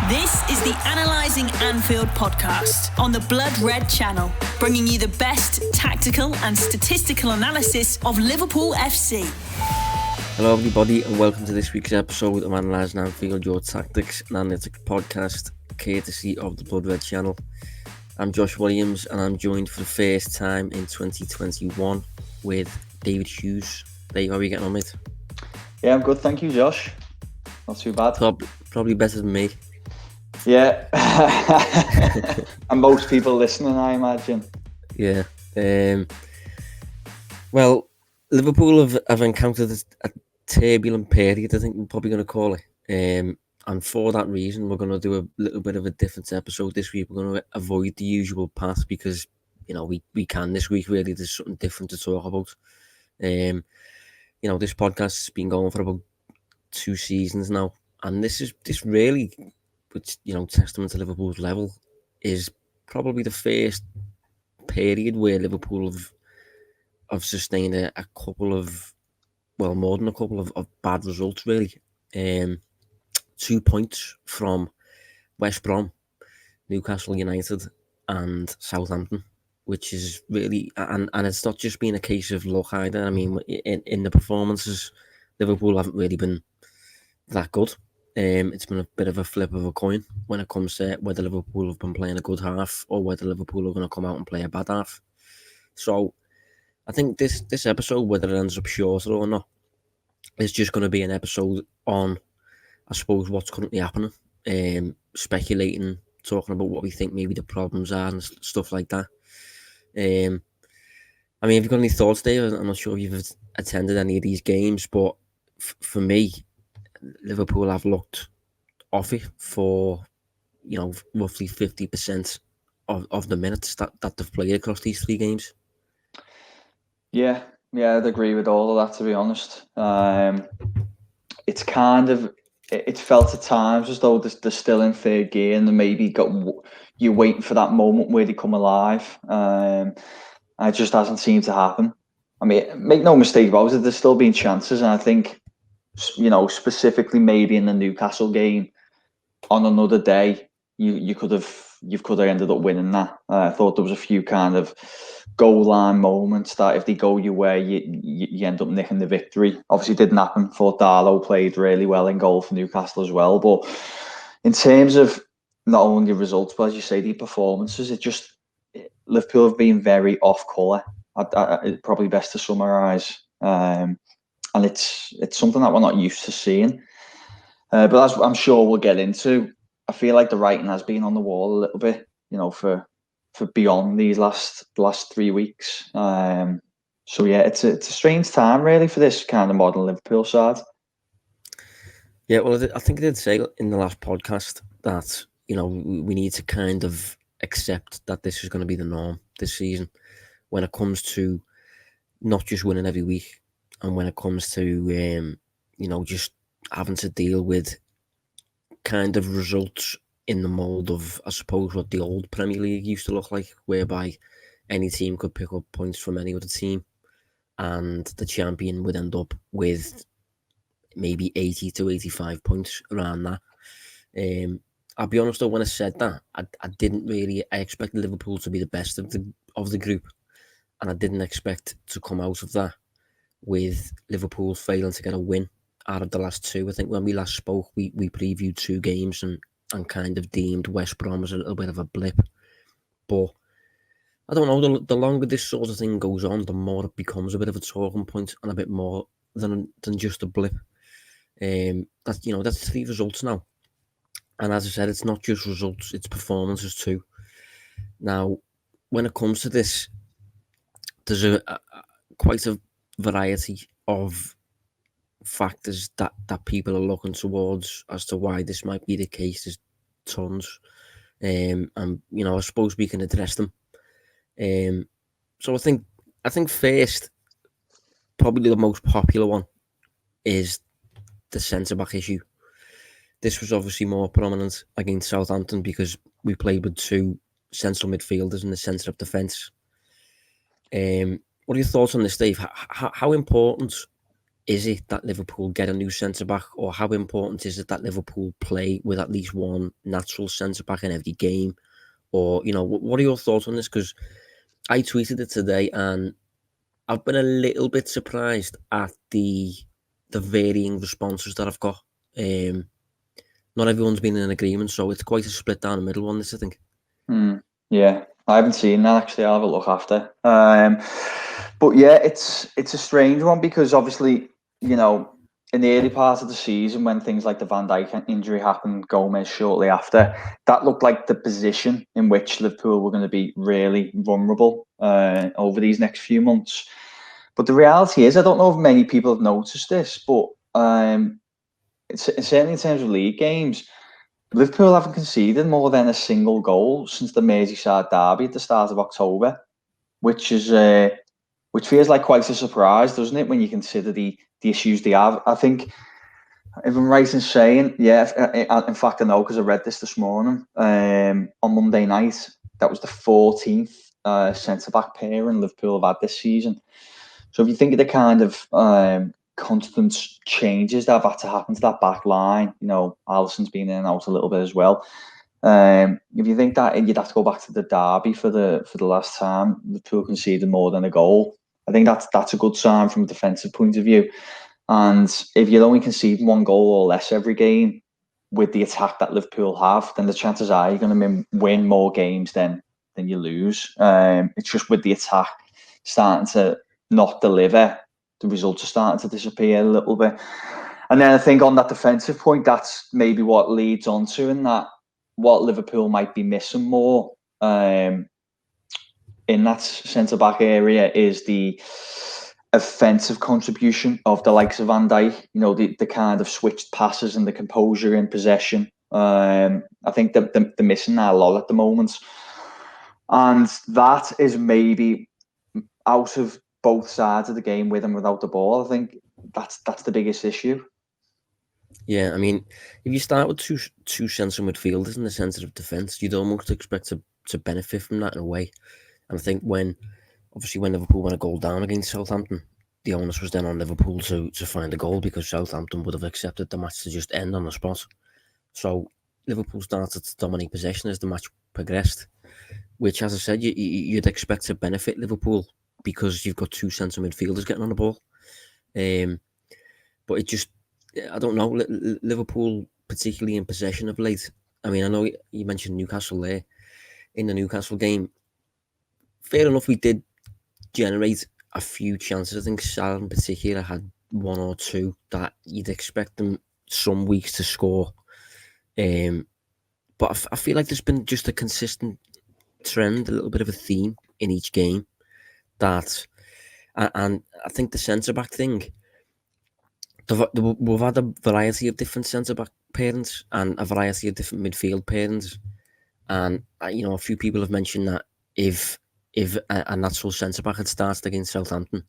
This is the Analysing Anfield podcast on the Blood Red channel, bringing you the best tactical and statistical analysis of Liverpool FC. Hello everybody and welcome to this week's episode of Analysing Anfield, your tactics and analytics podcast, courtesy of the Blood Red channel. I'm Josh Williams and I'm joined for the first time in 2021 with David Hughes. Dave, how are you getting on, mate? Yeah, I'm good, thank you, Josh. Not too bad. Probably better than me. Yeah. And most people listening, I imagine. Yeah. Well, Liverpool have encountered a turbulent period, I think we're probably going to call it. And for that reason, we're going to do a little bit of a different episode this week. We're going to avoid the usual path because, you know, we can this week, really. There's something different to talk about. You know, this podcast has been going for about 2 seasons now. And this really, which, you know, testament to Liverpool's level, is probably the first period where Liverpool have sustained a couple of, well, more than a couple of bad results, really. 2 points from West Brom, Newcastle United and Southampton, which is really, and it's not just been a case of luck either. I mean, in the performances, Liverpool haven't really been that good. It's been a bit of a flip of a coin when it comes to whether Liverpool have been playing a good half or whether Liverpool are going to come out and play a bad half. So I think this episode, whether it ends up shorter or not, is just going to be an episode on, I suppose, what's currently happening, speculating, talking about what we think maybe the problems are and stuff like that. I mean, have you got any thoughts, Dave? I'm not sure if you've attended any of these games, but for me, Liverpool have looked off it for, you know, roughly 50% of the minutes that they've played across these 3 games. Yeah, I'd agree with all of that, to be honest. It's kind of, it felt at times as though they're still in third gear and they maybe you're waiting for that moment where they come alive. And it just hasn't seemed to happen. I mean, make no mistake about it, there's still been chances, and I think, you know, specifically maybe in the Newcastle game, on another day, you could have ended up winning that. I thought there was a few kind of goal line moments that if they go your way, you end up nicking the victory. Obviously, it didn't happen. Thought Darlow played really well in goal for Newcastle as well. But in terms of not only the results, but as you say, the performances, Liverpool have been very off colour. It's probably best to summarise. And it's something that we're not used to seeing. But as I'm sure we'll get into, I feel like the writing has been on the wall a little bit, you know, for beyond these last 3 weeks. So yeah, it's a strange time really for this kind of modern Liverpool side. Yeah, well, I think I did say in the last podcast that, you know, we need to kind of accept that this is going to be the norm this season when it comes to not just winning every week, and when it comes to, you know, just having to deal with kind of results in the mould of, I suppose, what the old Premier League used to look like, whereby any team could pick up points from any other team and the champion would end up with maybe 80 to 85 points around that. I'll be honest though, when I said that, I expected Liverpool to be the best of the group, and I didn't expect to come out of that with Liverpool failing to get a win out of the last 2. I think when we last spoke, we previewed 2 games and kind of deemed West Brom as a little bit of a blip. But I don't know, the longer this sort of thing goes on, the more it becomes a bit of a talking point and a bit more than just a blip. That's 3 results now. And as I said, it's not just results, it's performances too. Now, when it comes to this, there's quite a variety of factors that people are looking towards as to why this might be the case. There's tons, and you know, I suppose we can address them. So I think first, probably the most popular one is the centre back issue. This was obviously more prominent against Southampton because we played with 2 central midfielders in the centre of defence. What are your thoughts on this, Dave? How important is it that Liverpool get a new centre-back, or how important is it that Liverpool play with at least one natural centre-back in every game? Or, what are your thoughts on this? Because I tweeted it today, and I've been a little bit surprised at the varying responses that I've got. Not everyone's been in agreement, so it's quite a split down the middle on this, I think. Yeah, I haven't seen that actually. I'll have a look after. But yeah, it's a strange one because obviously, in the early part of the season when things like the Van Dijk injury happened, Gomez shortly after, that looked like the position in which Liverpool were going to be really vulnerable over these next few months. But the reality is, I don't know if many people have noticed this, but certainly in terms of league games, Liverpool haven't conceded more than a single goal since the Merseyside derby at the start of October, which feels like quite a surprise, doesn't it, when you consider the issues they have? I think, if I'm right in saying, in fact I know because I read this morning, on Monday night, that was the 14th centre-back pairing Liverpool have had this season. So if you think of the kind of constant changes that have had to happen to that back line, Alisson's been in and out a little bit as well. If you think that you'd have to go back to the derby for the last time Liverpool conceded more than a goal, I think that's a good sign from a defensive point of view. And if you're only conceding one goal or less every game with the attack that Liverpool have, then the chances are you're going to win more games than you lose. It's just with the attack starting to not deliver, the results are starting to disappear a little bit. And then I think on that defensive point, that's maybe what leads on to, and that what Liverpool might be missing more in that centre-back area is the offensive contribution of the likes of Van Dijk, the kind of switched passes and the composure in possession. I think they're missing that a lot at the moment. And that is maybe out of both sides of the game, with and without the ball. I think that's the biggest issue. Yeah, I mean, if you start with two centre midfielders in the centre of defence, you'd almost expect to benefit from that in a way. And I think when Liverpool went a goal down against Southampton, the onus was then on Liverpool to find a goal, because Southampton would have accepted the match to just end on the spot. So Liverpool started to dominate possession as the match progressed, which, as I said, you'd expect to benefit Liverpool because you've got two centre midfielders getting on the ball. But it just, I don't know, Liverpool, particularly in possession of late. I mean, I know you mentioned Newcastle there. In the Newcastle game, fair enough, we did generate a few chances. I think Salah in particular had one or two that you'd expect them some weeks to score. But I feel like there's been just a consistent trend, a little bit of a theme in each game. And I think the centre-back thing, we've had a variety of different centre-back pairings and a variety of different midfield pairings. And, a few people have mentioned that if a natural centre-back had started against Southampton,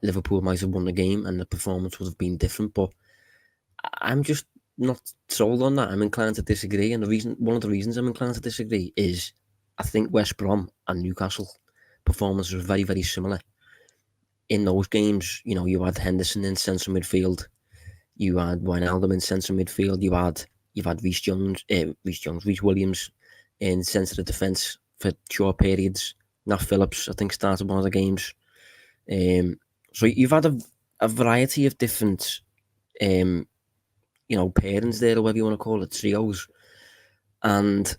Liverpool might have won the game and the performance would have been different. But I'm just not sold on that. I'm inclined to disagree. And one of the reasons I'm inclined to disagree is I think West Brom and Newcastle performances were very, very similar. In those games, you had Henderson in centre midfield, you had Wijnaldum in centre midfield, you've had Rhys Williams in centre of defence for short periods. Nat Phillips, I think, started one of the games. So you've had a variety of different, pairings there, or whatever you want to call it, trios, and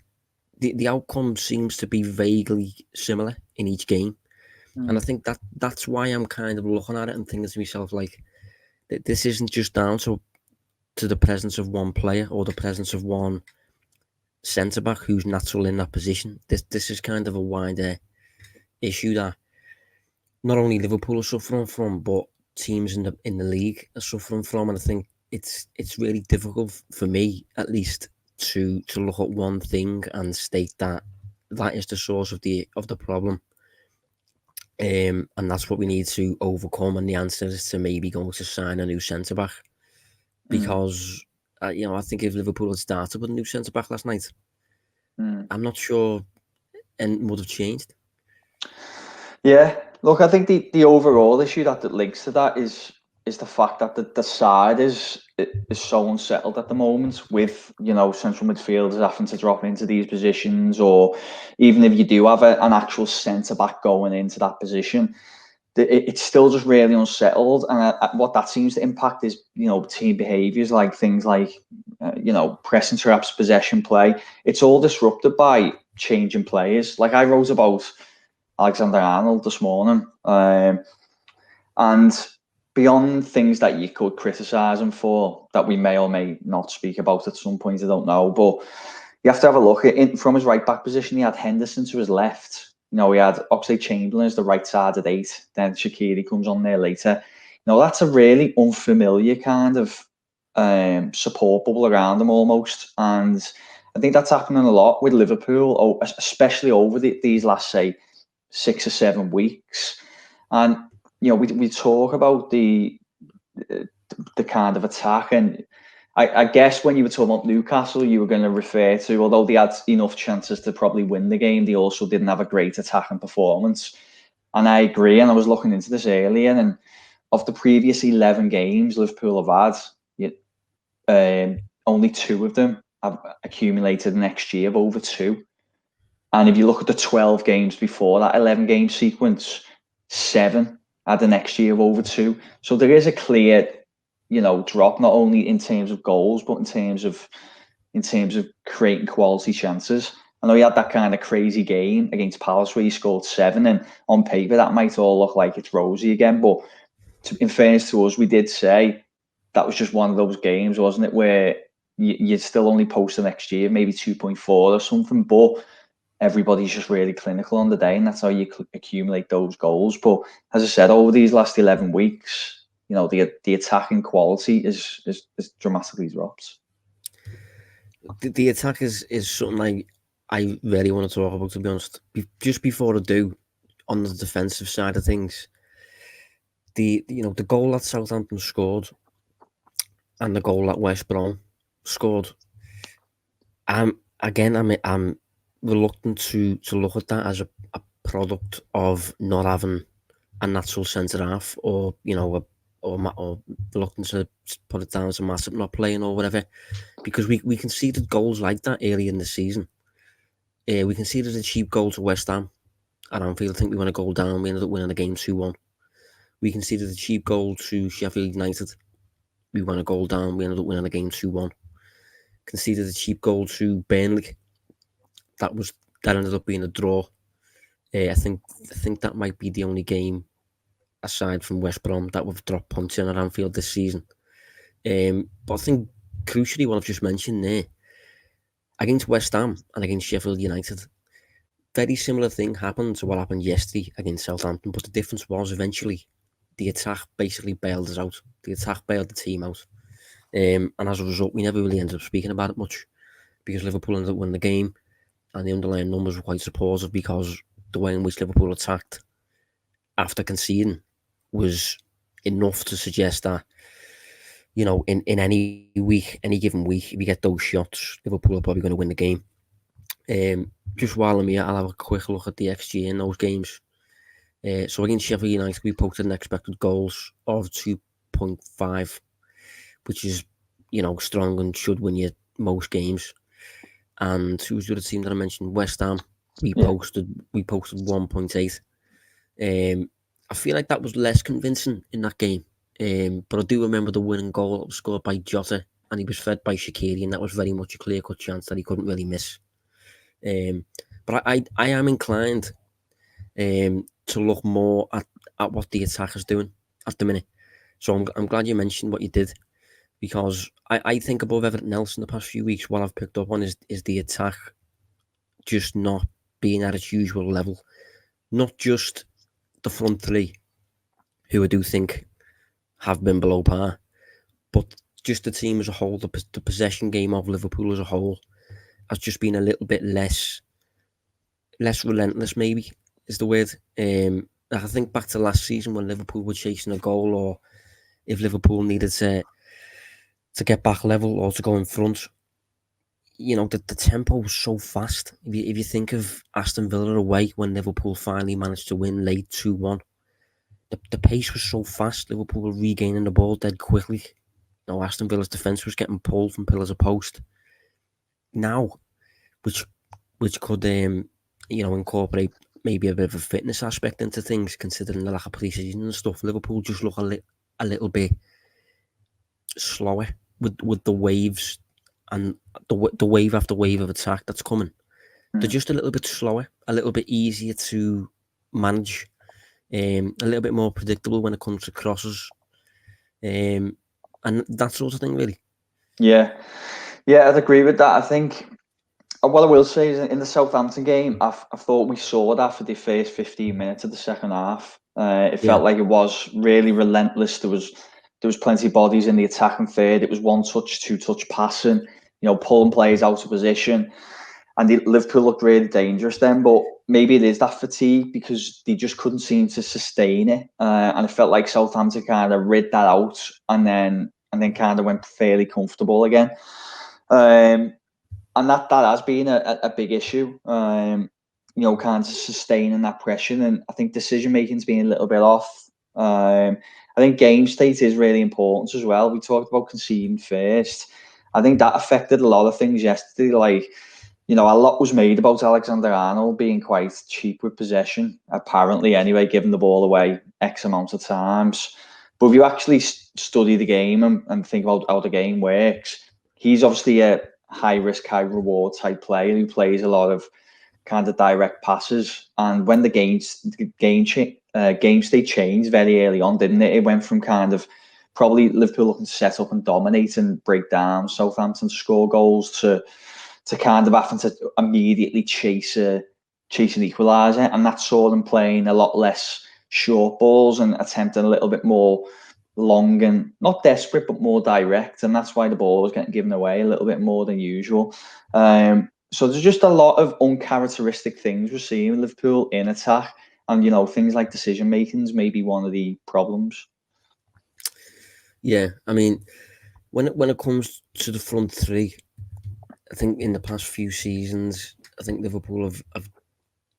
the outcome seems to be vaguely similar in each game. And I think that's why I'm kind of looking at it and thinking to myself, like, this isn't just down to the presence of one player or the presence of one centre-back who's natural in that position. This is kind of a wider issue that not only Liverpool are suffering from, but teams in the league are suffering from. And I think it's really difficult for me, at least, to look at one thing and state that is the source of the problem. And that's what we need to overcome. And the answer is to maybe go to sign a new centre-back. Because, I think if Liverpool had started with a new centre-back last night, I'm not sure and would have changed. Yeah, look, I think the overall issue that links to that is is the fact that the side is so unsettled at the moment, with central midfielders having to drop into these positions, or even if you do have an actual centre back going into that position, it's still just really unsettled. And what that seems to impact is team behaviours, like things like pressing traps, possession play. It's all disrupted by changing players. Like I wrote about Alexander-Arnold this morning, and beyond things that you could criticise him for, that we may or may not speak about at some point, I don't know, but you have to have a look at from his right back position. He had Henderson to his left. He had Oxlade-Chamberlain as the right side at 8. Then Shaqiri comes on there later. That's a really unfamiliar kind of support bubble around him almost. And I think that's happening a lot with Liverpool, especially over these last, say, 6 or 7 weeks. And we talk about the kind of attack, and I guess when you were talking about Newcastle, you were going to refer to, although they had enough chances to probably win the game, they also didn't have a great attacking performance. And I agree, and I was looking into this earlier, and of the previous 11 games Liverpool have had, only 2 of them have accumulated an XG of over 2. And if you look at the 12 games before that 11-game sequence, 7 had an XG of over 2. So there is a clear drop, not only in terms of goals, but in terms of creating quality chances. I know he had that kind of crazy game against Palace where he scored 7, and on paper that might all look like it's rosy again. But in fairness to us, we did say that was just one of those games, wasn't it, where you'd still only post an XG of maybe 2.4 or something, but everybody's just really clinical on the day, and that's how you accumulate those goals. But as I said, over these last 11 weeks, the attacking quality is dramatically dropped. The attack is something I really want to talk about, to be honest. Just before I do, on the defensive side of things, the goal that Southampton scored and the goal that West Brom scored, I'm reluctant to look at that as a product of not having a natural centre half, or or reluctant to put it down as a massive not playing or whatever, because we conceded goals like that early in the season. We conceded a cheap goal to West Ham at Anfield. I think we went a goal down. We ended up winning the game 2-1. We conceded a cheap goal to Sheffield United. We won a goal down. We ended up winning the game 2-1. Conceded a cheap goal to Burnley. That ended up being a draw. I think that might be the only game, aside from West Brom, that we've dropped points in at Anfield this season. But I think crucially, what I've just mentioned there, against West Ham and against Sheffield United, very similar thing happened to what happened yesterday against Southampton, but the difference was eventually the attack basically bailed us out. The attack bailed the team out. And as a result, we never really ended up speaking about it much, because Liverpool ended up winning the game, and the underlying numbers were quite supportive, because the way in which Liverpool attacked after conceding was enough to suggest that, in any given week, if you get those shots, Liverpool are probably going to win the game. Just while I'm here, I'll have a quick look at the XG in those games. So against Sheffield United, we posted an expected goals of 2.5, which is, strong and should win you most games. And who's the other team that I mentioned? West Ham. We posted 1.8. I feel like that was less convincing in that game. But I do remember the winning goal that was scored by Jota, and he was fed by Shaqiri, and that was very much a clear-cut chance that he couldn't really miss. But I am inclined to look more at what the attack is doing at the minute. So I'm glad you mentioned what you did, because I think above everything else in the past few weeks, what I've picked up on is the attack just not being at its usual level. Not just the front three, who I do think have been below par, but just the team as a whole, the possession game of Liverpool as a whole has just been a little bit less relentless, maybe is the word. I think back to last season when Liverpool were chasing a goal, or if Liverpool needed to get back level or to go in front, the tempo was so fast. If you think of Aston Villa away when Liverpool finally managed to win late 2-1, the pace was so fast. Liverpool were regaining the ball dead quickly. Aston Villa's defence was getting pulled from pillar to post. Now, which could incorporate maybe a bit of a fitness aspect into things, considering the lack of pre-season and stuff. Liverpool just look a little bit slower with the waves and the wave after wave of attack that's coming. They're just a little bit slower, a little bit easier to manage, a little bit more predictable when it comes to crosses, and that sort of thing, really. Yeah, I'd agree with that. I think what I will say is in the Southampton game, I thought we saw that for the first 15 minutes of the second half. It felt like it was really relentless. There was plenty of bodies in the attacking third. It was one touch, two touch passing, pulling players out of position. And Liverpool looked really dangerous then, but maybe it is that fatigue because they just couldn't seem to sustain it. And it felt like Southampton kind of rid that out and then kind of went fairly comfortable again. And that has been a big issue, kind of sustaining that pressure. And I think decision making's been a little bit off. I think game state is really important as well. We talked about conceding first. I think that affected a lot of things yesterday. Like, a lot was made about Alexander-Arnold being quite cheap with possession, apparently anyway, giving the ball away X amount of times. But if you actually study the game and think about how the game works, he's obviously a high risk, high reward type player who plays a lot of kind of direct passes. And when the game state changed very early on, didn't it? It went from kind of probably Liverpool looking to set up and dominate and break down Southampton to score goals to kind of having to immediately chase an equaliser, and that saw them playing a lot less short balls and attempting a little bit more long and not desperate but more direct, and that's why the ball was getting given away a little bit more than usual. So there's just a lot of uncharacteristic things we're seeing with Liverpool in attack, and things like decision making's maybe one of the problems. Yeah, I mean, when it comes to the front three, I think in the past few seasons, I think Liverpool have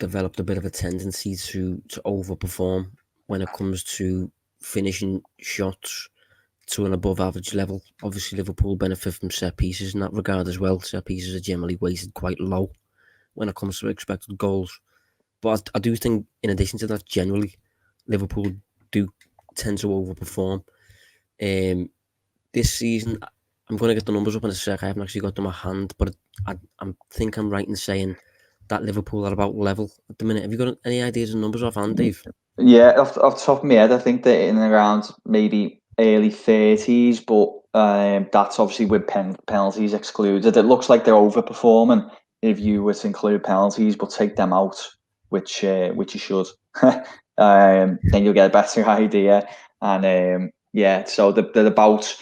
developed a bit of a tendency to overperform when it comes to finishing shots to an above average level. Obviously, Liverpool benefit from set pieces in that regard as well. Set pieces are generally weighted quite low when it comes to expected goals. But I do think, in addition to that, generally, Liverpool do tend to overperform. This season, I'm going to get the numbers up in a sec. I haven't actually got them at hand, but I think I'm right in saying that Liverpool are about level at the minute. Have you got any ideas of numbers offhand, Dave? Yeah, off the top of my head, I think they're in around maybe early 30s, but that's obviously with penalties excluded. It looks like they're overperforming if you were to include penalties, but take them out, which you should. Then you'll get a better idea. And so they're about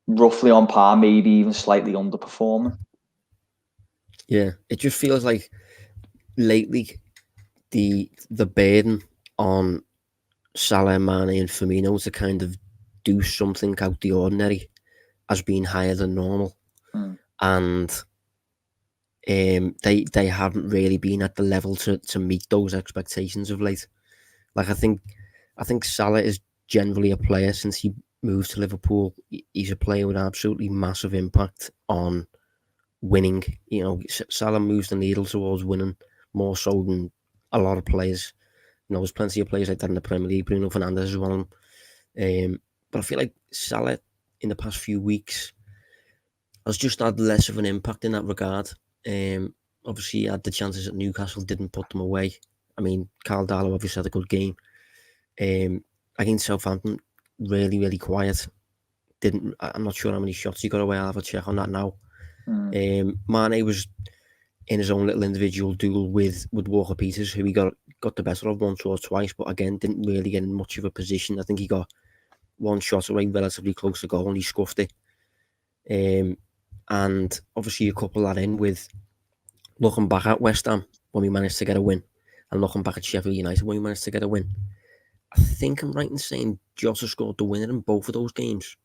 roughly on par, maybe even slightly underperforming. Yeah, it just feels like lately the burden on Salah, Mane and Firmino to kind of do something out the ordinary has been higher than normal. And they haven't really been at the level to meet those expectations of late. Like I think Salah is generally a player, since he moved to Liverpool, he's a player with absolutely massive impact on winning. Salah moves the needle towards winning more so than a lot of players. There's plenty of players like that in the Premier League. Bruno Fernandes is one of them. But I feel like Salah in the past few weeks has just had less of an impact in that regard. Obviously, he had the chances at Newcastle, didn't put them away. I mean, Carl Darlow obviously had a good game. Against Southampton, really, really quiet. I'm not sure how many shots he got away. I'll have a check on that now. Mane was in his own little individual duel with Walker Peters, who he got the better of once or twice, but again, didn't really get in much of a position. I think he got one shot away relatively close to goal and he scuffed it. And obviously you couple that in with looking back at West Ham when we managed to get a win, and looking back at Sheffield United when we managed to get a win. I think I'm right in saying Jota scored the winner in both of those games.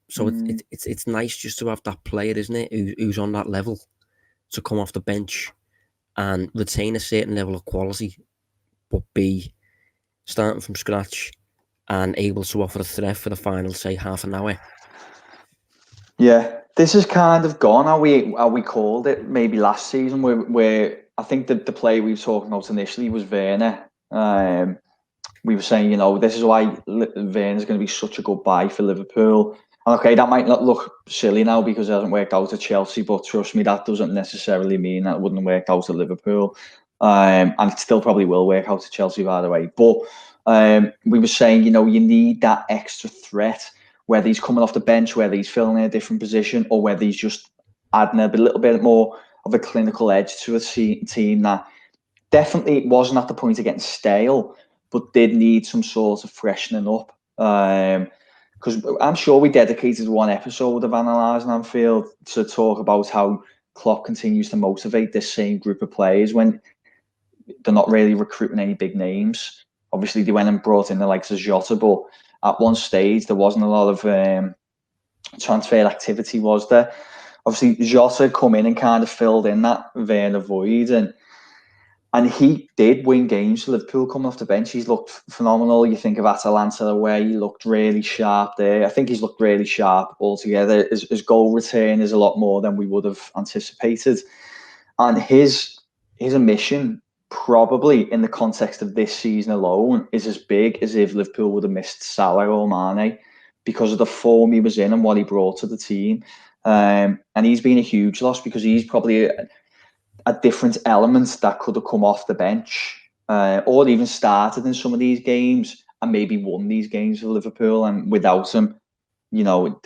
So it's nice just to have that player, isn't it, who's on that level, to come off the bench and retain a certain level of quality, but be starting from scratch and able to offer a threat for the final, say, half an hour. Yeah, this has kind of gone how we called it maybe last season, where I think that the play we were talking about initially was Werner. We were saying, this is why Werner's going to be such a good buy for Liverpool. And okay, that might not look silly now because it hasn't worked out at Chelsea, but trust me, that doesn't necessarily mean that it wouldn't work out at Liverpool. And it still probably will work out at Chelsea, by the way. But we were saying, you need that extra threat, whether he's coming off the bench, whether he's filling in a different position, or whether he's just adding a little bit more of a clinical edge to a team that definitely wasn't at the point of getting stale, but did need some sort of freshening up. Because I'm sure we dedicated one episode of Analysing Anfield to talk about how Klopp continues to motivate this same group of players when they're not really recruiting any big names. Obviously, they went and brought in the likes of Jota, but at one stage there wasn't a lot of transfer activity, was there? Obviously, Jota come in and kind of filled in that Werner void, and he did win games for Liverpool coming off the bench. He's looked phenomenal. You think of Atalanta away, he looked really sharp there. I think he's looked really sharp altogether. His goal return is a lot more than we would have anticipated. And his omission, probably in the context of this season alone, is as big as if Liverpool would have missed Salah or Mane because of the form he was in and what he brought to the team. And he's been a huge loss because he's probably a different element that could have come off the bench or even started in some of these games and maybe won these games for Liverpool. And without him, you'll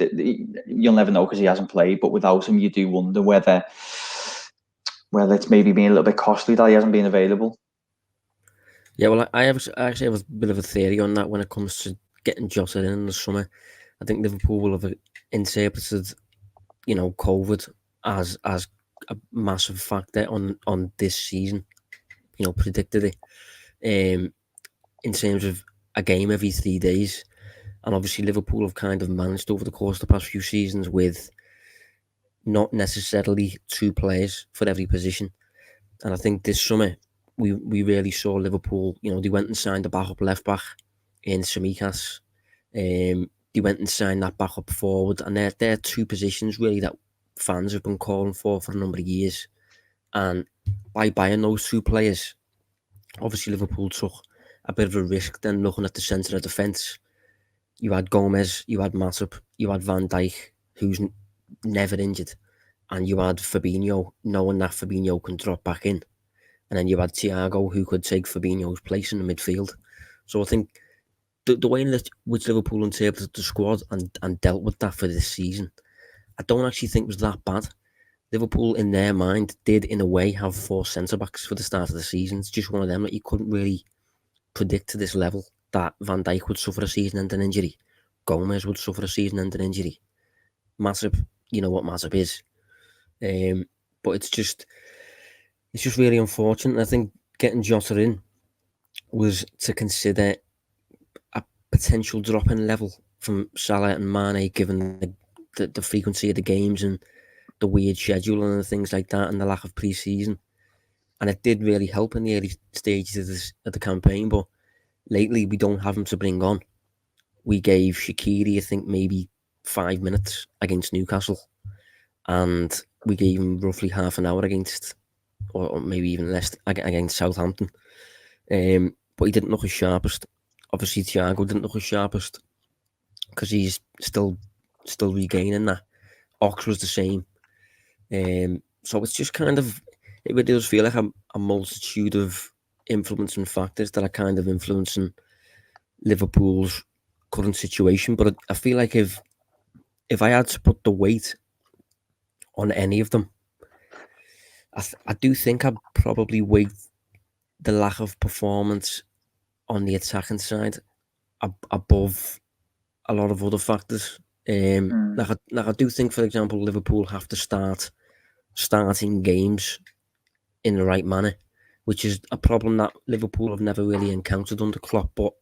never know because he hasn't played, but without him, you do wonder whether it's maybe been a little bit costly that he hasn't been available. Yeah, well, I actually have a bit of a theory on that when it comes to getting Jota in the summer. I think Liverpool will have interpreted, COVID as a massive factor on this season. Predicted it in terms of a game every 3 days, and obviously Liverpool have kind of managed over the course of the past few seasons with not necessarily two players for every position. And I think this summer we really saw Liverpool. They went and signed a backup left back in Tsimikas. They went and signed that backup forward, and they're two positions really that fans have been calling for a number of years. And by buying those two players, obviously Liverpool took a bit of a risk then looking at the centre of defence. You had Gomez, you had Matip, you had Van Dijk, who's never injured, and you had Fabinho, knowing that Fabinho can drop back in. And then you had Thiago, who could take Fabinho's place in the midfield. So I think the way in which Liverpool interpreted the squad and dealt with that for this season, I don't actually think was that bad. Liverpool, in their mind, did in a way have 4 centre-backs for the start of the season. It's just one of them that you couldn't really predict to this level that Van Dijk would suffer a season-ending injury. Gomez would suffer a season-ending injury. Matip, you know what Matip is. But it's just really unfortunate. I think getting Jota in was to consider a potential drop-in level from Salah and Mane, given the frequency of the games and the weird schedule and things like that, and the lack of pre-season. And it did really help in the early stages of the campaign, but lately we don't have him to bring on. We gave Shaqiri, I think, maybe 5 minutes against Newcastle, and we gave him roughly half an hour against, or maybe even less, against Southampton. But he didn't look his sharpest. Obviously, Thiago didn't look his sharpest because he's still regaining that. Ox was the same. So it's just kind of, it really does feel like a multitude of influencing factors that are kind of influencing Liverpool's current situation. But I feel like if I had to put the weight on any of them, I do think I'd probably weight the lack of performance on the attacking side above a lot of other factors. Like I do think, for example, Liverpool have to starting games in the right manner, which is a problem that Liverpool have never really encountered under Klopp, but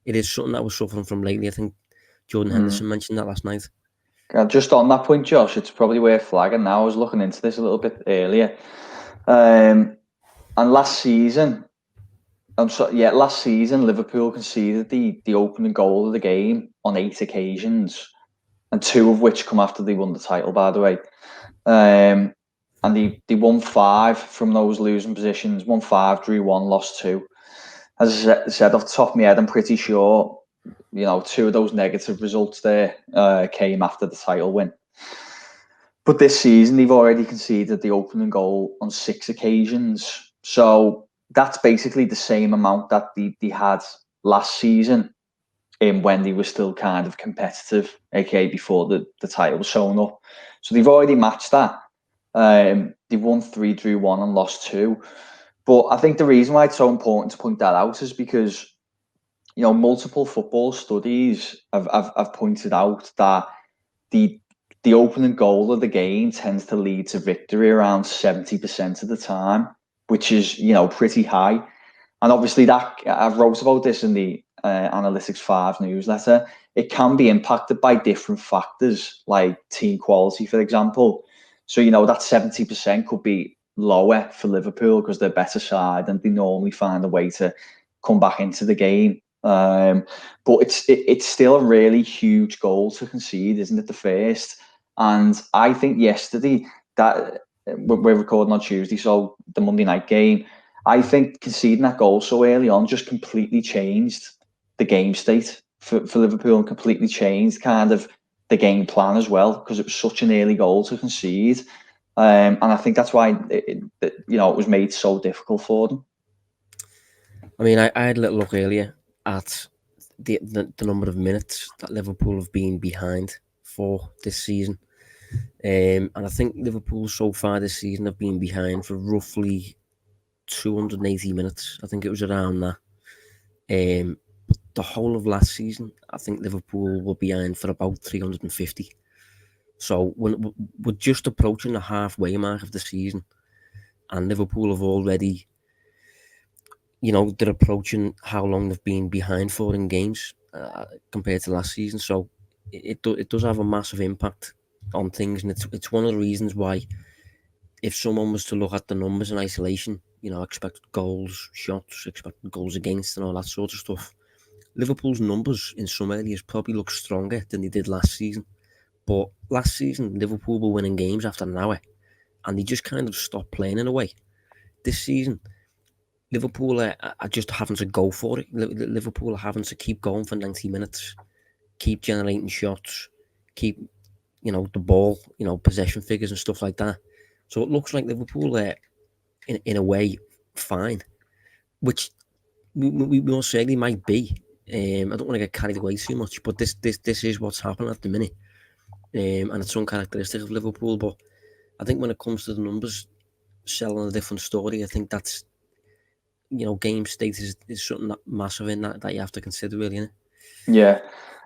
it is something that we're suffering from lately. I think Jordan Henderson mentioned that last night. Just on that point, Josh, it's probably worth flagging now. I was looking into this a little bit earlier. And last season, Last season Liverpool conceded the opening goal of the game on 8 occasions, and 2 of which come after they won the title, by the way. And they won 5 from those losing positions. Won 5, drew 1, lost 2. As I said off the top of my head, I'm pretty sure 2 of those negative results there came after the title win. But this season, they've already conceded the opening goal on 6 occasions. So that's basically the same amount that they had last season when they were still kind of competitive, aka before the title was shown up. So they've already matched that. They've won 3, drew 1, and lost 2. But I think the reason why it's so important to point that out is because multiple football studies have pointed out that the opening goal of the game tends to lead to victory around 70% of the time, which is pretty high. And obviously that I've wrote about this in the Analytics 5 newsletter. It can be impacted by different factors like team quality, for example. So that 70% could be lower for Liverpool because they're better side and they normally find a way to come back into the game. But it's still a really huge goal to concede, isn't it? The first. And I think yesterday, that we're recording on Tuesday, so the Monday night game, I think conceding that goal so early on just completely changed the game state for Liverpool and completely changed kind of the game plan as well, because it was such an early goal to concede. And I think that's why it was made so difficult for them. I mean, I had a little look earlier at the number of minutes that Liverpool have been behind for this season. And I think Liverpool so far this season have been behind for roughly 280 minutes. I think it was around that. The whole of last season, I think Liverpool were behind for about 350. So we're just approaching the halfway mark of the season, and Liverpool have already, they're approaching how long they've been behind for in games compared to last season. So it does have a massive impact on things, and it's one of the reasons why, if someone was to look at the numbers in isolation, expected goals, shots, expected goals against, and all that sort of stuff, Liverpool's numbers in some areas probably look stronger than they did last season. But last season, Liverpool were winning games after an hour, and they just kind of stopped playing in a way. This season, Liverpool are just having to go for it. Liverpool are having to keep going for 90 minutes, keep generating shots, keep, the ball, possession figures and stuff like that. So it looks like Liverpool are, in a way, fine, which we most certainly might be. I don't want to get carried away too much, but this is what's happening at the minute. And it's uncharacteristic of Liverpool. But I think when it comes to the numbers, selling a different story, I think that's, game state is something that massive in that you have to consider, really, isn't it? Yeah.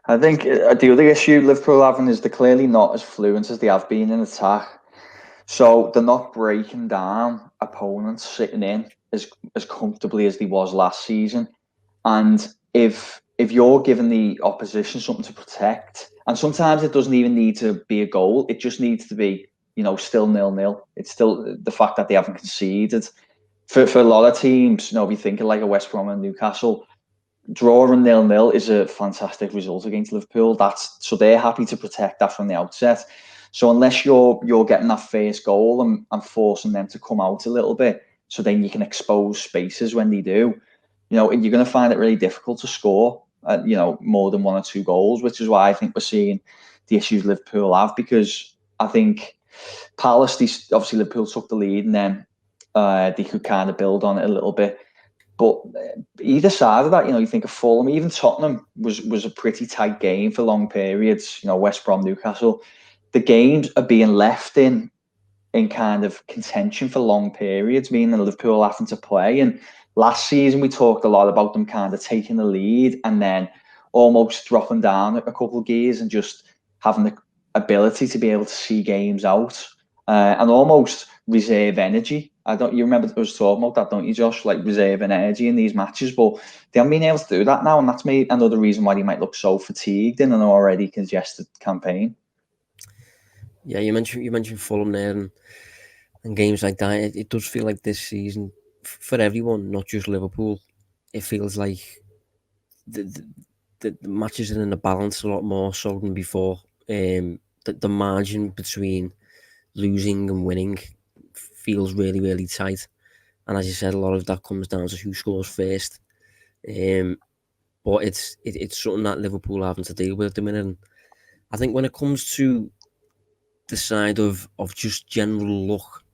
I think the other issue Liverpool having is they're clearly not as fluent as they have been in attack. So they're not breaking down opponents sitting in as comfortably as they was last season. And if you're giving the opposition something to protect, and sometimes it doesn't even need to be a goal, it just needs to be, still 0-0. It's still the fact that they haven't conceded. For a lot of teams, if you think of like a West Brom and Newcastle, drawing 0-0 is a fantastic result against Liverpool. So they're happy to protect that from the outset. So unless you're getting that first goal and forcing them to come out a little bit, so then you can expose spaces when they do, you're going to find it really difficult to score, more than 1 or 2 goals, which is why I think we're seeing the issues Liverpool have, because I think Palace, obviously Liverpool took the lead and then they could kind of build on it a little bit. But either side of that, you think of Fulham, even Tottenham was a pretty tight game for long periods. West Brom, Newcastle, the games are being left in kind of contention for long periods, meaning Liverpool having to play. And last season we talked a lot about them kind of taking the lead and then almost dropping down a couple of gears and just having the ability to be able to see games out and almost reserve energy. You remember us talking about that, don't you, Josh? Like reserving energy in these matches, but they haven't been able to do that now, and that's maybe another reason why they might look so fatigued in an already congested campaign. Yeah, you mentioned Fulham there and games like that. It does feel like this season for everyone, not just Liverpool, it feels like the matches are in a balance a lot more so than before. The margin between losing and winning feels really, really tight. And as you said, a lot of that comes down to who scores first. But it's something that Liverpool are having to deal with at the minute. And I think when it comes to the side of just general luck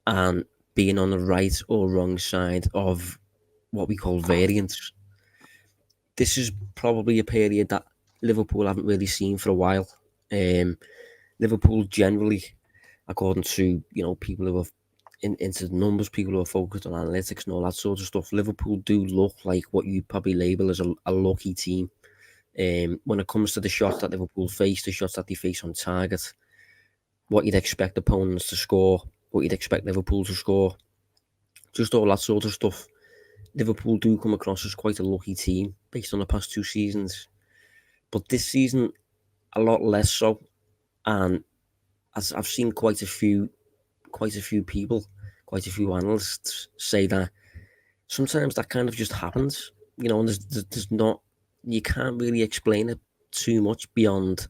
and being on the right or wrong side of what we call variance, this is probably a period that Liverpool haven't really seen for a while. Liverpool generally, according to people who are into the numbers, people who are focused on analytics and all that sort of stuff, Liverpool do look like what you probably label as a lucky team. When it comes to the shots that Liverpool face, the shots that they face on target, what you'd expect opponents to score, what you'd expect Liverpool to score, just all that sort of stuff. Liverpool do come across as quite a lucky team based on the past 2 seasons. But this season, a lot less so. And as I've seen quite a few people, quite a few analysts say that sometimes that kind of just happens, and there's not, you can't really explain it too much beyond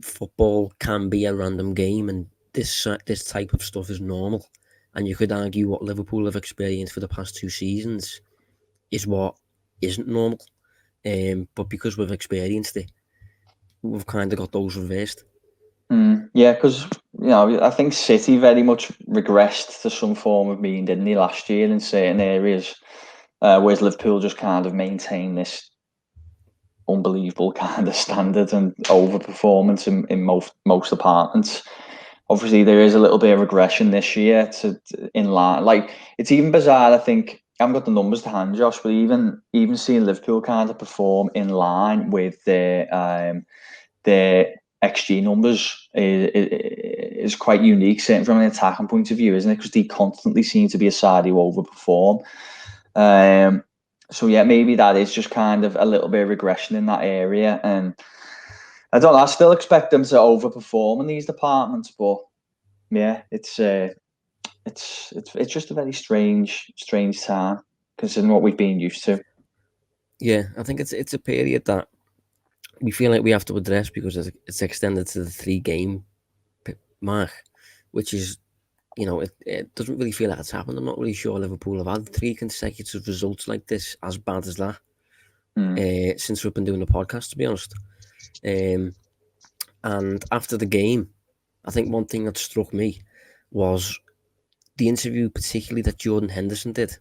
football can be a random game and this type of stuff is normal. And you could argue what Liverpool have experienced for the past 2 seasons is what isn't normal. But because we've experienced it, we've kind of got those reversed. Yeah, because I think City very much regressed to some form of mean, didn't they, last year in certain areas, whereas Liverpool just kind of maintained this unbelievable kind of standard and overperformance in most departments. Obviously, there is a little bit of regression this year to in line. Like, it's even bizarre. I think I haven't got the numbers to hand, Josh, but even seeing Liverpool kind of perform in line with their XG numbers is quite unique, certainly from an attacking point of view, isn't it? Because they constantly seem to be a side who overperform. So yeah, maybe that is just kind of a little bit of regression in that area, and I don't know. I still expect them to overperform in these departments, but yeah, it's just a very strange time considering what we've been used to. Yeah, I think it's a period that we feel like we have to address because it's extended to the 3-game mark, which is, it doesn't really feel like it's happened. I'm not really sure Liverpool have had 3 consecutive results like this, as bad as that, since we've been doing the podcast, to be honest. And after the game, I think one thing that struck me was the interview, particularly that Jordan Henderson did,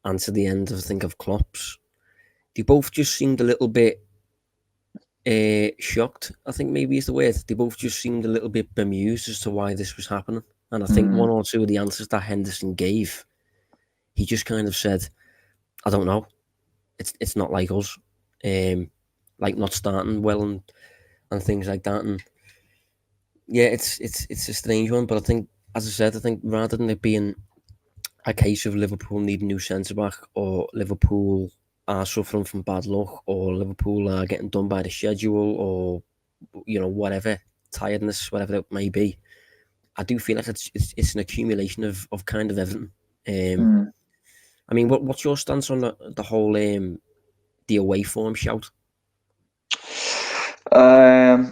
and to the end of Klopp's. They both just seemed a little bit shocked, I think maybe is the word. They both just seemed a little bit bemused as to why this was happening. And I think one or two of the answers that Henderson gave, he just kind of said, I don't know. It's not like us. Like not starting well and things like that. And yeah, it's a strange one. But I think, as I said, rather than it being a case of Liverpool needing new centre-back or Liverpool are suffering from bad luck or Liverpool are getting done by the schedule or, whatever, tiredness, whatever it may be, I do feel like it's an accumulation of kind of everything. I mean, what's your stance on the whole the away form shout? I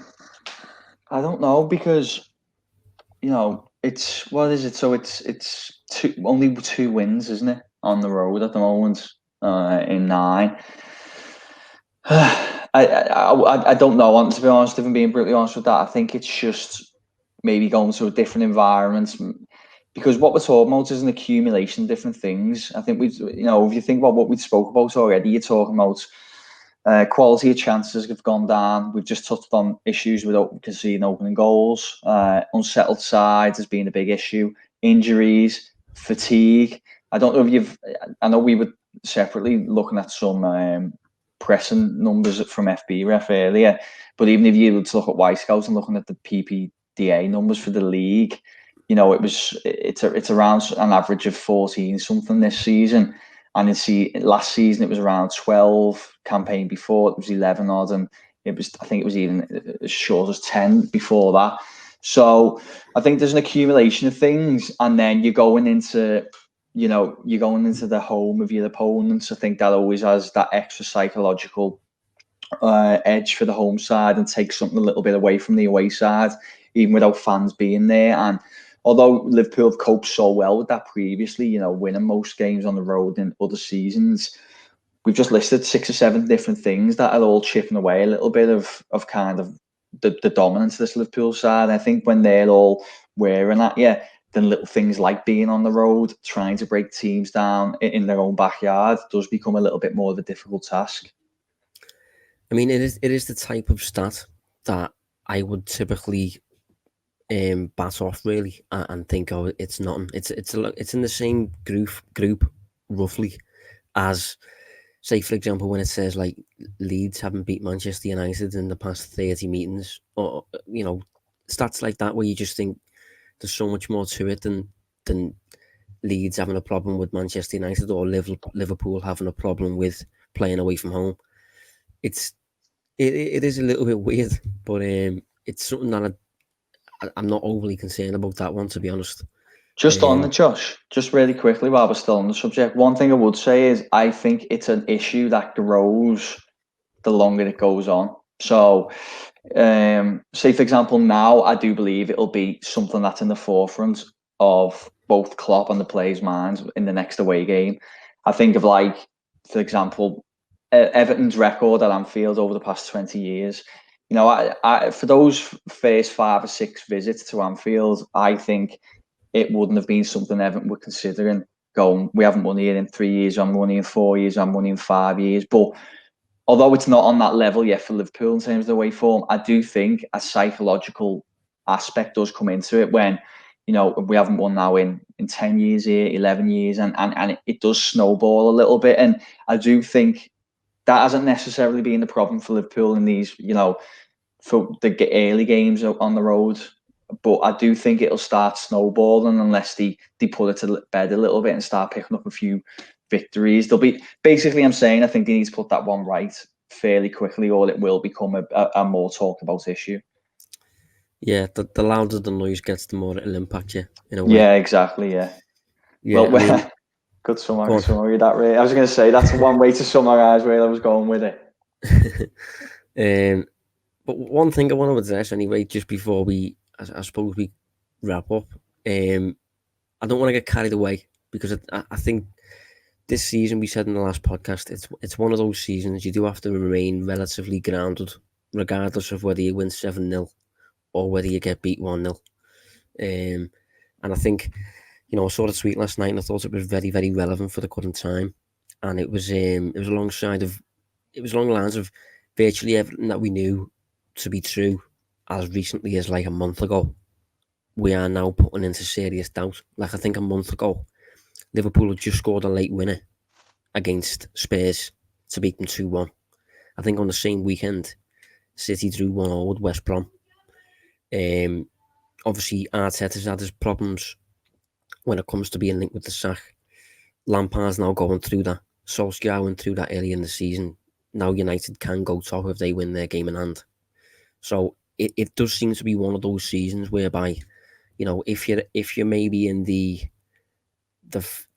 don't know, because it's, what is it? So it's only 2 wins, isn't it, on the road at the moment, in 9. I don't know. To be honest, if I'm being brutally honest with that, I think it's just maybe going to a different environment, because what we're talking about is an accumulation of different things. I think if you think about what we spoke about already, you're talking about quality of chances have gone down. We've just touched on issues with conceding opening goals. Unsettled sides has been a big issue. Injuries, fatigue. I don't know if I know we were separately looking at some pressing numbers from FBref earlier, but even if you were to look at Y-Scouts and looking at the PPDA numbers for the league, it's around an average of 14 something this season. And last season it was around 12. Campaign before it was 11 odd, and I think it was even as short as 10 before that. So I think there's an accumulation of things, and then you're going into you're going into the home of your opponents. I think that always has that extra psychological edge for the home side and takes something a little bit away from the away side, even without fans being there. And although Liverpool have coped so well with that previously, winning most games on the road in other seasons, we've just listed 6 or 7 different things that are all chipping away a little bit of kind of the dominance of this Liverpool side. I think when they're all wearing that, then little things like being on the road, trying to break teams down in their own backyard does become a little bit more of a difficult task. I mean, it is the type of stat that I would typically bat off really and think, oh, it's nothing. It's in the same group roughly as, say, for example, when it says like Leeds haven't beat Manchester United in the past 30 meetings, or stats like that where you just think there's so much more to it than Leeds having a problem with Manchester United or Liverpool having a problem with playing away from home. It is a little bit weird, but it's something that I'm not overly concerned about that one, to be honest. Just on the Josh, just really quickly while we're still on the subject, one thing I would say is I think it's an issue that grows the longer it goes on. So, say for example, now I do believe it'll be something that's in the forefront of both Klopp and the players' minds in the next away game. I think of, like, for example, Everton's record at Anfield over the past 20 years. I for those first 5 or 6 visits to Anfield, I think it wouldn't have been something Everton were considering going, we haven't won here in 3 years, I'm winning in 4 years, I'm winning in 5 years. But although it's not on that level yet for Liverpool in terms of the way form, I do think a psychological aspect does come into it when, we haven't won now in 10 years here, 11 years, and it does snowball a little bit. And I do think that hasn't necessarily been the problem for Liverpool in these, for the early games on the road. But I do think it'll start snowballing unless they put it to bed a little bit and start picking up a few victories. They'll be basically, I'm saying, I think they need to put that one right fairly quickly, or it will become a more talked about issue. Yeah, the louder the noise gets, the more it'll impact you in a way. Yeah, exactly. Yeah. Well, I mean, good summary that, Ray. I was going to say that's one way to summarise where I was going with it. But one thing I want to address anyway, just before I suppose we wrap up, I don't want to get carried away, because I think this season, we said in the last podcast, it's one of those seasons you do have to remain relatively grounded, regardless of whether you win 7-0 or whether you get beat 1-0. And I think, I saw the tweet last night and I thought it was very, very relevant for the current time. And it was along the lines of virtually everything that we knew to be true as recently as like a month ago, we are now putting into serious doubt. Like, I think a month ago, Liverpool had just scored a late winner against Spurs to beat them 2-1. I think on the same weekend, City drew 1-0 with West Brom. Obviously, Arteta's had his problems when it comes to being linked with the sack. Lampard's now going through that. Solskjaer went through that early in the season. Now United can go top if they win their game in hand. So it does seem to be one of those seasons whereby, if you're maybe in the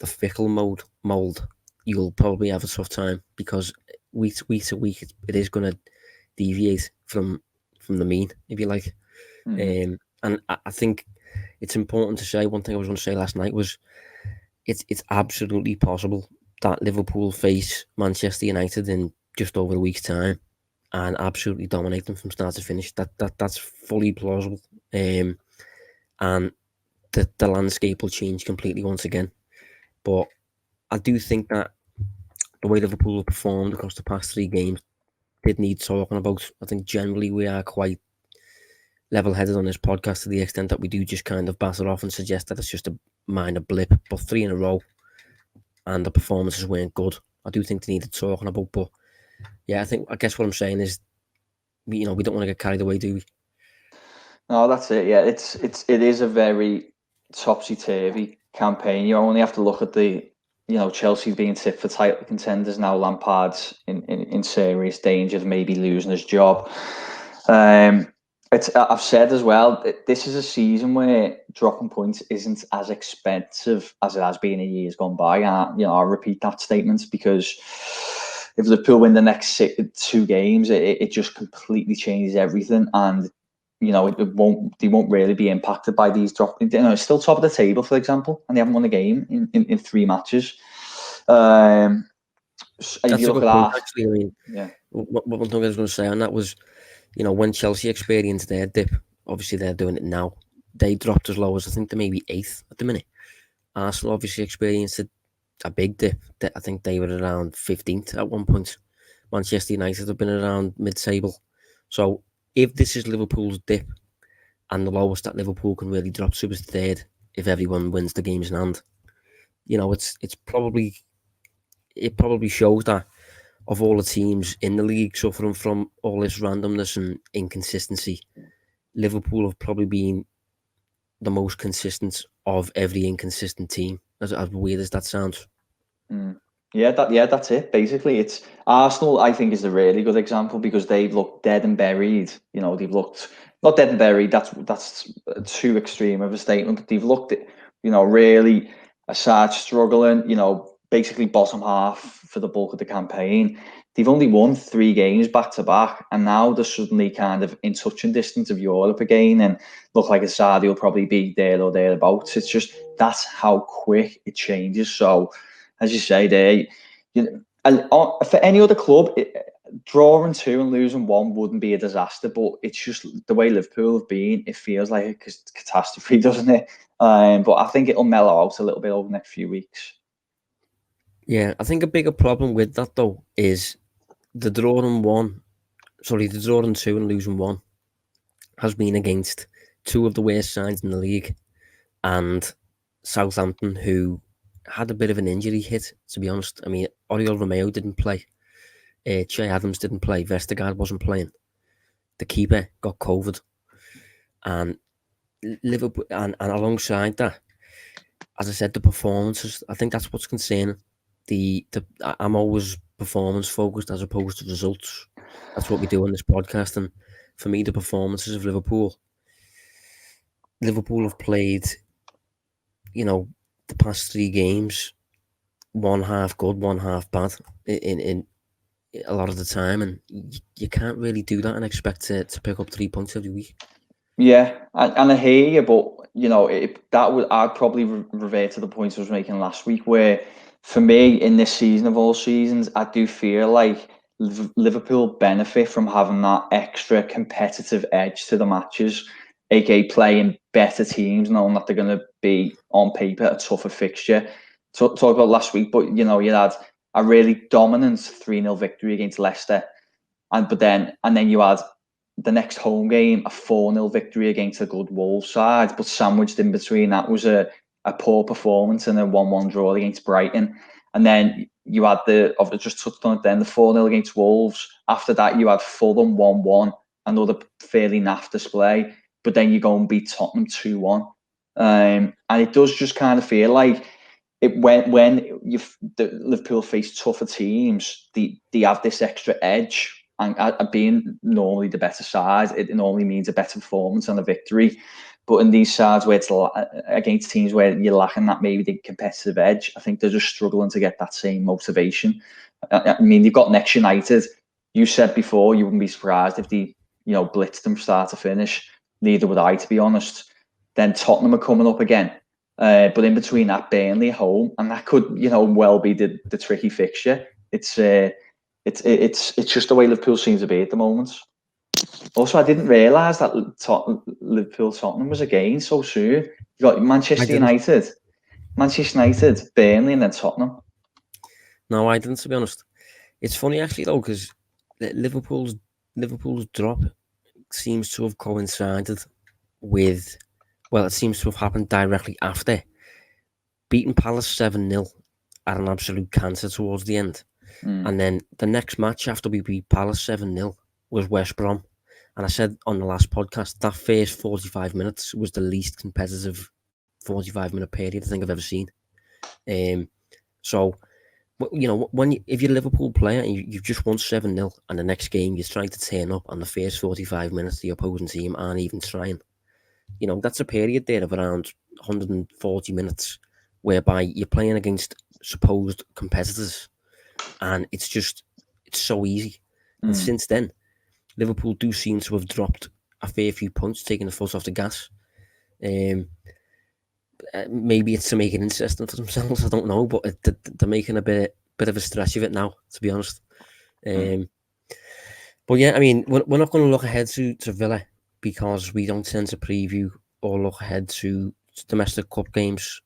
fickle mold, you'll probably have a tough time, because week to week it is going to deviate from the mean, if you like. Mm-hmm. And I think it's important to say, one thing I was going to say last night was it's absolutely possible that Liverpool face Manchester United in just over a week's time and absolutely dominate them from start to finish. That's fully plausible. And the landscape will change completely once again. But I do think that the way Liverpool have performed across the past 3 games did need talking about. I think generally we are quite level-headed on this podcast, to the extent that we do just kind of batter off and suggest that it's just a minor blip. But 3 in a row and the performances weren't good. I do think they needed talking about. But yeah, I guess what I'm saying is, we don't want to get carried away, do we? No, that's it. Yeah, it is a very topsy-turvy campaign. You only have to look at the, Chelsea being tipped for title contenders now. Lampard's in serious danger of maybe losing his job. I've said as well, this is a season where dropping points isn't as expensive as it has been in years gone by. I'll repeat that statement, because if Liverpool win the next 2 games, it just completely changes everything, and they won't really be impacted by these dropping. It's still top of the table, for example, and they haven't won a game in 3 matches. If you look at that, actually. I mean, yeah. What one thing I was going to say on that was, when Chelsea experienced their dip, obviously they're doing it now. They dropped as low as, I think, they're maybe 8th at the minute. Arsenal obviously experienced a big dip. I think they were around 15th at one point. Manchester United have been around mid-table. So if this is Liverpool's dip, and the lowest that Liverpool can really drop to is 3rd, if everyone wins the games in hand, it probably shows that of all the teams in the league suffering from all this randomness and inconsistency, Liverpool have probably been the most consistent of every inconsistent team, as weird as that sounds. Yeah, that's it. Basically, it's Arsenal. I think is a really good example, because they've looked dead and buried. They've looked not dead and buried. That's too extreme of a statement. They've looked, really aside struggling. Basically bottom half for the bulk of the campaign. They've only won 3 games back to back, and now they're suddenly kind of in touching distance of Europe again, and look like a side will probably be there or thereabouts. It's just that's how quick it changes. So, as you say, for any other club, drawing 2 and losing 1 wouldn't be a disaster, but it's just the way Liverpool have been. It feels like a catastrophe, doesn't it? But I think it'll mellow out a little bit over the next few weeks. Yeah, I think a bigger problem with that, though, is the drawing 2 and losing 1 has been against 2 of the worst sides in the league, and Southampton, who had a bit of an injury hit, to be honest. I mean, Oriol Romeo didn't play. Che Adams didn't play. Vestergaard wasn't playing. The keeper got COVID. And Liverpool, and alongside that, as I said, the performances, I think that's what's concerning. I'm always performance focused as opposed to results. That's what we do on this podcast. And for me, the performances of Liverpool have played, the past 3 games, 1 half good, 1 half bad in a lot of the time, and you can't really do that and expect to pick up 3 points every week. Yeah, and I hear you, but I'd probably revert to the point I was making last week, where for me in this season of all seasons, I do feel like Liverpool benefit from having that extra competitive edge to the matches, aka playing better teams, knowing that they're going to be on paper a tougher fixture. Talk about last week, but you had a really dominant 3-0 victory against Leicester, and then you had the next home game, a 4-0 victory against a good Wolves side, but sandwiched in between that was a poor performance and a 1-1 draw against Brighton. And then you had I've just touched on it then, the 4-0 against Wolves. After that, you had Fulham 1-1, another fairly naff display. But then you go and beat Tottenham 2-1. And it does just kind of feel like when the Liverpool face tougher teams, they have this extra edge. And being normally the better side, it normally means a better performance and a victory. But in these sides where it's against teams where you're lacking that maybe the competitive edge, I think they're just struggling to get that same motivation. I mean, you've got next United. You said before you wouldn't be surprised if they, blitzed them start to finish. Neither would I, to be honest. Then Tottenham are coming up again. But in between that, Burnley home, and that could, well be the tricky fixture. It's just the way Liverpool seems to be at the moment. Also, I didn't realise that Liverpool Tottenham was a game so soon. You got Manchester United, Burnley, and then Tottenham. No, I didn't, to be honest. It's funny actually though, because Liverpool's drop seems to have coincided with, it seems to have happened directly after beating Palace 7-0 at an absolute cancer towards the end. And then the next match after we beat Palace 7-0 was West Brom. And I said on the last podcast, that first 45 minutes was the least competitive 45-minute period I think I've ever seen. So if you're a Liverpool player and you've just won 7-0 and the next game you're trying to turn up and the first 45 minutes the opposing team aren't even trying, that's a period there of around 140 minutes whereby you're playing against supposed competitors and it's so easy. And since then, Liverpool do seem to have dropped a fair few points, taking the foot off the gas. Maybe it's to make it interesting for themselves, I don't know, but they're making a bit of a stretch of it now, to be honest. But yeah, I mean, we're not going to look ahead to Villa because we don't tend to preview or look ahead to domestic cup games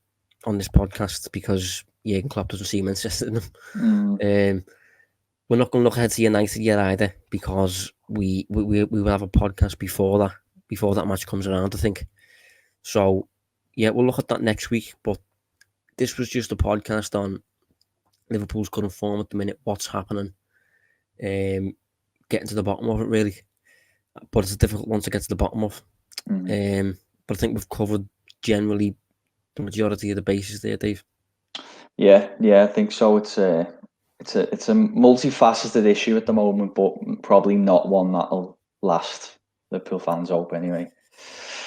on this podcast because Jurgen Klopp doesn't seem interested in them. We're not going to look ahead to United yet either because we will have a podcast before that match comes around, I think. So yeah, we'll look at that next week. But this was just a podcast on Liverpool's current form at the minute, what's happening, getting to the bottom of it really. But it's a difficult one to get to the bottom of. But I think we've covered generally the majority of the bases there, Dave. Yeah, I think so. It's a multifaceted issue at the moment, but probably not one that'll last. Liverpool fans hope anyway.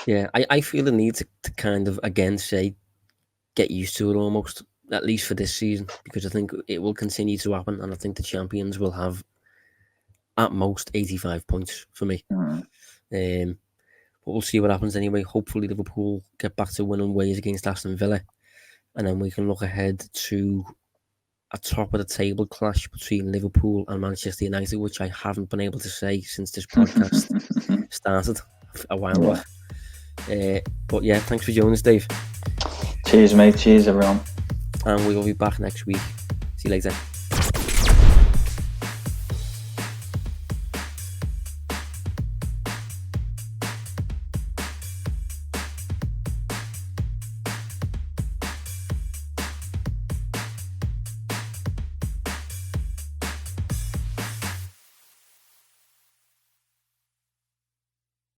Yeah, I feel the need to kind of again say get used to it almost, at least for this season, because I think it will continue to happen, and I think the champions will have at most 85 points for me. But we'll see what happens anyway. Hopefully Liverpool get back to winning ways against Aston Villa, and then we can look ahead to a top of the table clash between Liverpool and Manchester United, which I haven't been able to say since this podcast started a while back. But yeah, thanks for joining us, Dave. Cheers, mate. Cheers, everyone. And we will be back next week. See you later.